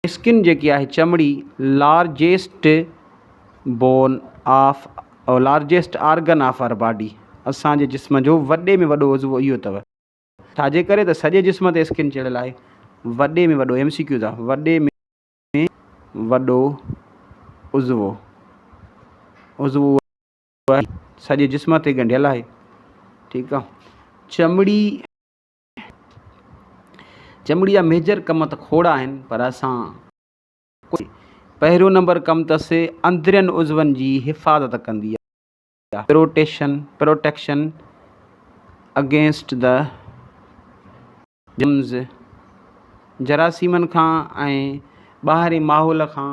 Skin जेकी आहे चमड़ी largest bone of largest organ of our body, असांजे जिस्म जो वॾे में वॾो उज़वो इहो अथव। छाजे करे त सॼे जिस्म ते स्किन चढ़ियल आहे। वॾे में वॾो MCQ था, वॾे में वॾो उज़वो सॼे जिस्म ते ॻंढियल आहे। ठीकु आहे। चमड़ी जा मेजर कम त खोड़ आहिनि, पर असां पहिरियों नंबर कमु अथसि अंदरियनि उज़वनि जी हिफ़ाज़त कंदी आहे, प्रोटेक्शन अगेंस्ट द जम्स, जरासीमनि खां ऐं ॿाहिरी माहौल खां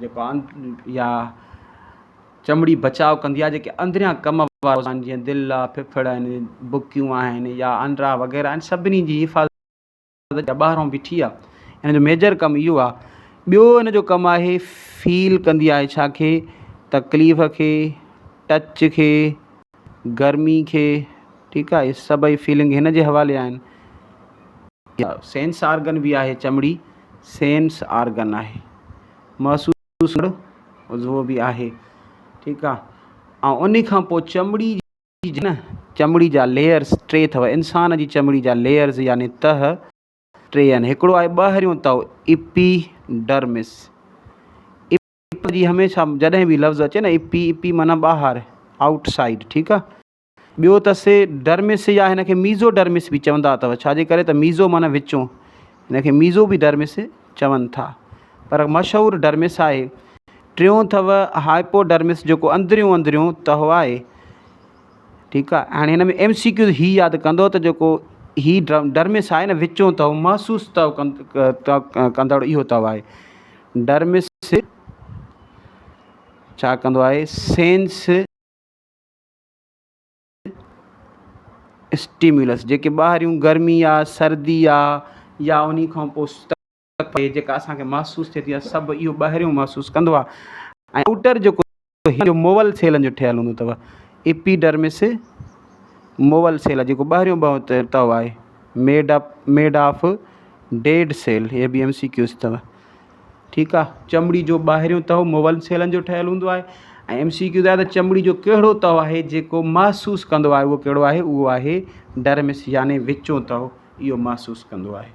जेको या चमड़ी बचाव कंदी आहे। जेके अंदरियां कम वारा आहिनि जीअं दिलि आहे, फिफड़ आहिनि, बुकियूं आहिनि या अंडा वग़ैरह आहिनि, सभिनी जी हिफ़ाज़त ॿाहिरों बीठी आहे। हिन जो मेजर कमु इहो आहे। ॿियो हिन जो कमु आहे फील कंदी आहे छाखे, तकलीफ़ खे, टच खे, गर्मी खे। ठीकु आहे। इहे सभई फीलिंग हिन जे हवाले आहिनि। सेंस आर्गन बि आहे, चमड़ी सेंस आर्गन आहे, महसूसु उज़वो बि आहे। ठीकु आहे। ऐं उन खां पोइ चमड़ी जा लेयर्स टे अथव। इंसान जी चमड़ी जा लेयर्स यानी तह टे आहिनि। हिकिड़ो आहे ॿाहिरियों तह एपिडर्मिस, जी हमेशह जॾहिं बि लफ़्ज़ अचे न इपी माना ॿाहिरि, आउटसाइड। ठीकु आहे। ॿियो अथसि डर्मिस, या हिन खे मीज़ोडर्मिस बि चवंदा अथव। छाजे करे त मीज़ो माना विचों, हिन खे मीज़ो बि डर्मिस चवनि था, पर मशहूरु डर्मिस आहे। टियों अथव हाइपोडर्मिस, जेको अंदरियों तह आहे। ठीकु आहे। हाणे हिन में MCQ ही यादि कंदो त जेको ही डर्मिस आहे न, विचों अथव, महसूसु कंदड़ इहो अथव आहे। डर्मिस छा कंदो आहे, सेंस स्टिम्युलस, जेके ॿाहिरियूं गर्मी आहे, सर्दी आहे, या उन खां पोइ जेका असांखे महसूसु थिए थी, सभु इहो ॿाहिरियों महसूसु कंदो आहे। ऐं आउटर जेको मोवल सेलनि जो ठहियलु हूंदो अथव, एपिडर्मिस मोवल सेल, जेको ॿाहिरियों तव आहे, मेड ऑफ डेड सेल। इहे बि MCQs अथव। ठीकु आहे। चमड़ी जो ॿाहिरियों तव मोवल सेलनि जो ठहियलु हूंदो आहे। ऐं MCQ आहे त चमड़ी जो कहिड़ो तव आहे जेको महसूसु कंदो आहे, उहो कहिड़ो आहे, उहो आहे डर्मिस, यानी विचों तव, इहो महसूसु कंदो आहे।